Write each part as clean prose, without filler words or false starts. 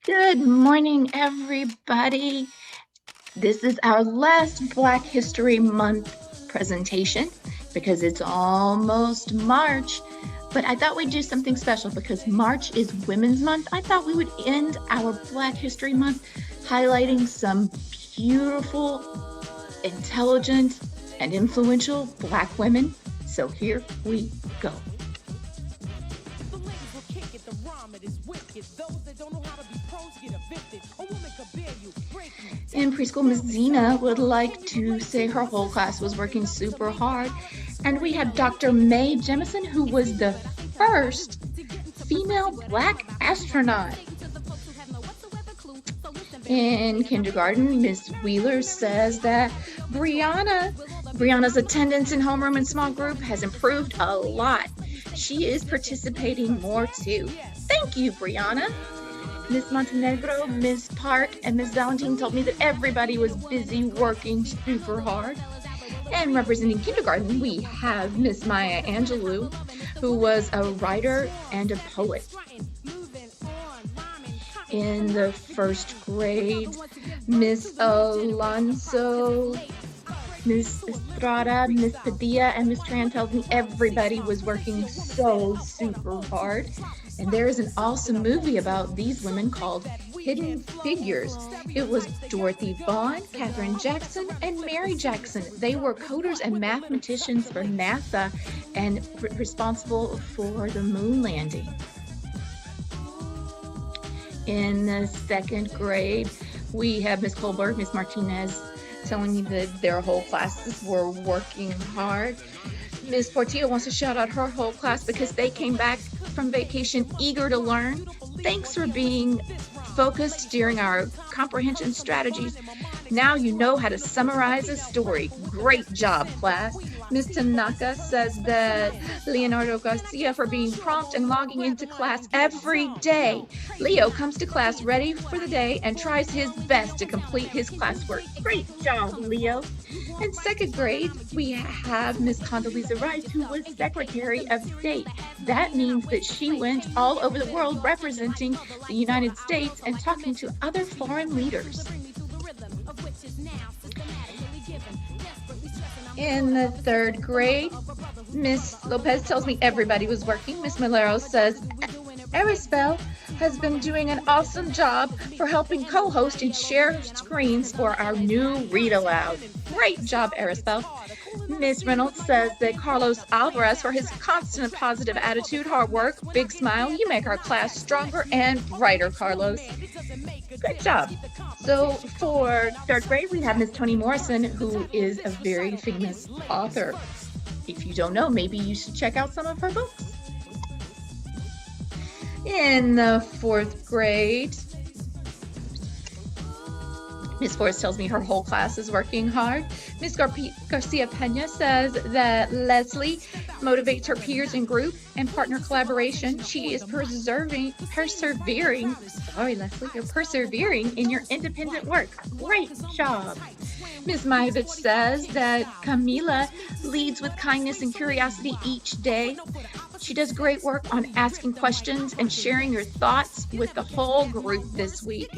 Good morning, everybody. This is our last Black History Month presentation because it's almost March. But I thought we'd do something special because March is Women's Month. I thought we would end our Black History Month highlighting some beautiful, intelligent, and influential Black women. So here we go. In preschool, Miss Zena would like to say her whole class was working super hard. And we had Dr. Mae Jemison, who was the first female Black astronaut. In kindergarten, Miss Wheeler says that Brianna's attendance in homeroom and small group has improved a lot. She is participating more too. Thank you, Brianna. Miss Montenegro, Miss Park, and Miss Valentine told me that everybody was busy working super hard. And representing kindergarten, we have Miss Maya Angelou, who was a writer and a poet. In the first grade, Miss Alonso, Miss Estrada, Miss Padilla, and Miss Tran tells me everybody was working so super hard. And there is an awesome movie about these women called Hidden Figures. It was Dorothy Vaughan, Katherine Jackson, and Mary Jackson. They were coders and mathematicians for NASA and responsible for the moon landing. In the second grade, we have Miss Colberg, Miss Martinez telling me that their whole classes were working hard. Miss Portillo wants to shout out her whole class because they came back from vacation eager to learn. Thanks for being focused during our comprehension strategies. Now you know how to summarize a story. Great job, class. Miss Tanaka says that Leonardo Garcia for being prompt and logging into class every day. Leo comes to class ready for the day and tries his best to complete his classwork. Great job, Leo. In second grade, we have Miss Condoleezza Rice, who was Secretary of State. That means that she went all over the world representing the United States and talking to other foreign leaders. In the third grade, Miss Lopez tells me everybody was working. Miss Malero says Arisbel has been doing an awesome job for helping co-host and share screens for our new Read Aloud. Great job, Arisbel. Miss Reynolds says that Carlos Alvarez for his constant positive attitude, hard work, big smile. You make our class stronger and brighter, Carlos. Good job. So for third grade, we have Miss Toni Morrison, who is a very famous author. If you don't know, maybe you should check out some of her books. In the fourth grade, Miss Forrest tells me her whole class is working hard. Miss Garcia Pena says that Leslie motivates her peers in group and partner collaboration. She is persevering. Sorry, Leslie, you're persevering in your independent work. Great job. Ms. Maivich says that Camila leads with kindness and curiosity each day. She does great work on asking questions and sharing your thoughts with the whole group this week.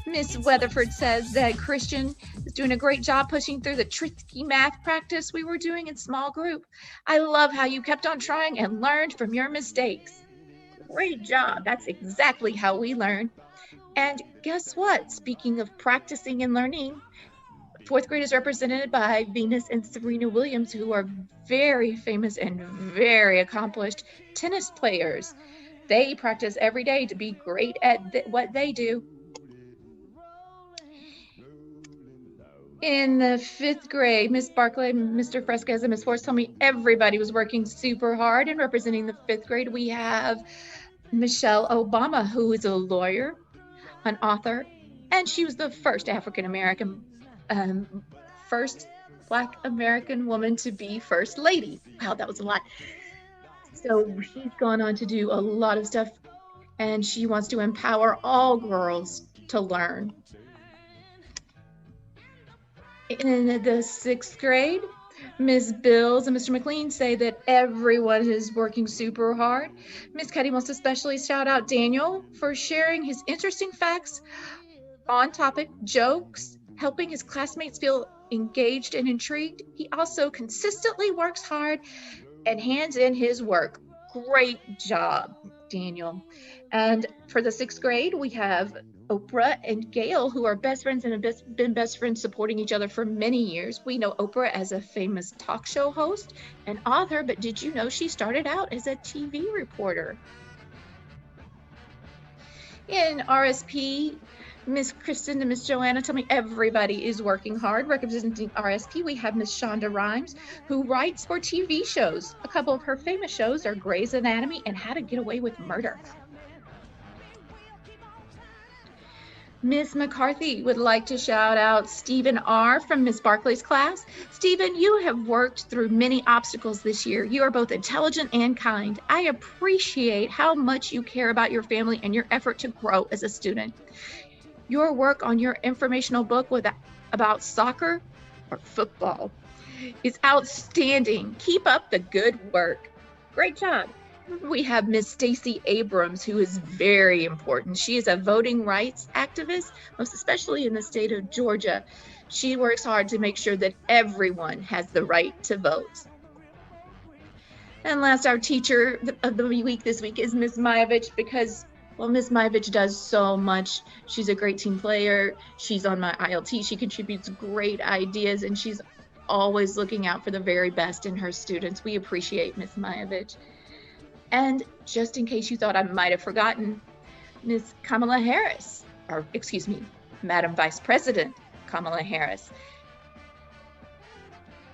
Miss Weatherford says that Christian is doing a great job pushing through the tricky math practice we were doing in small group. I love how you kept on trying and learned from your mistakes. Great job. That's exactly how we learn. And guess what? Speaking of practicing and learning, fourth grade is represented by Venus and Serena Williams, who are very famous and very accomplished tennis players. They practice every day to be great at what they do. In the fifth grade, Miss Barclay, Mr. Fresquez, and Miss Forrest told me everybody was working super hard. And representing the fifth grade, we have Michelle Obama, who is a lawyer, an author, and she was the first African-American, first Black American woman to be First Lady. Wow, that was a lot. So she's gone on to do a lot of stuff, and she wants to empower all girls to learn. In the sixth grade, Ms. Bills and Mr. McLean say that everyone is working super hard. Miss Cuddy wants to especially shout out Daniel for sharing his interesting facts, on topic jokes, helping his classmates feel engaged and intrigued. He also consistently works hard and hands in his work. Great job, Daniel. And for the sixth grade, we have Oprah and Gail, who are best friends and have been best friends supporting each other for many years. We know Oprah as a famous talk show host and author, but did you know she started out as a TV reporter? In RSP, Miss Kristen and Miss Joanna tell me everybody is working hard. Representing RSP, we have Miss Shonda Rhimes, who writes for TV shows. A couple of her famous shows are Grey's Anatomy and How to Get Away with Murder. Miss McCarthy would like to shout out Stephen R. from Miss Barclay's class. Stephen, you have worked through many obstacles this year. You are both intelligent and kind. I appreciate how much you care about your family and your effort to grow as a student. Your work on your informational book about soccer or football is outstanding. Keep up the good work. Great job. We have Miss Stacey Abrams, who is very important. She is a voting rights activist, most especially in the state of Georgia. She works hard to make sure that everyone has the right to vote. And last, our teacher of the week this week is Miss Majevich, because well, Miss Majevich does so much. She's a great team player. She's on my ILT. She contributes great ideas, and she's always looking out for the very best in her students. We appreciate Miss Majevich. And just in case you thought I might have forgotten, Miss Kamala Harris, or excuse me, Madam Vice President Kamala Harris.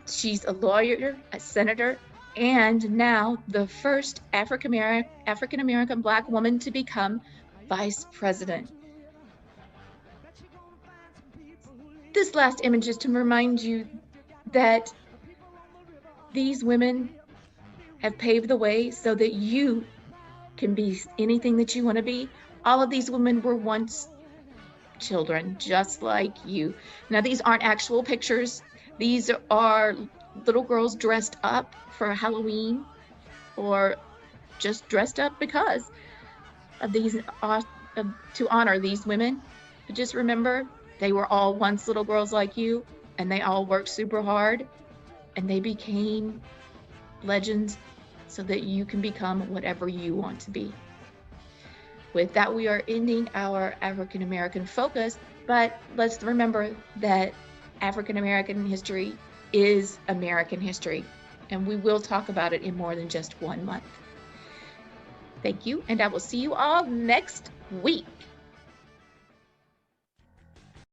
She's a lawyer, a senator, and now the first African American Black woman to become vice president. This last image is to remind you that these women have paved the way so that you can be anything that you want to be. All of these women were once children, just like you. Now, these aren't actual pictures. These are little girls dressed up for Halloween or just dressed up because of these, to honor these women. But just remember, they were all once little girls like you, and they all worked super hard, and they became legends so that you can become whatever you want to be. With that, we are ending our African American focus, but let's remember that African American history is American history, and we will talk about it in more than just 1 month. Thank you, and I will see you all next week.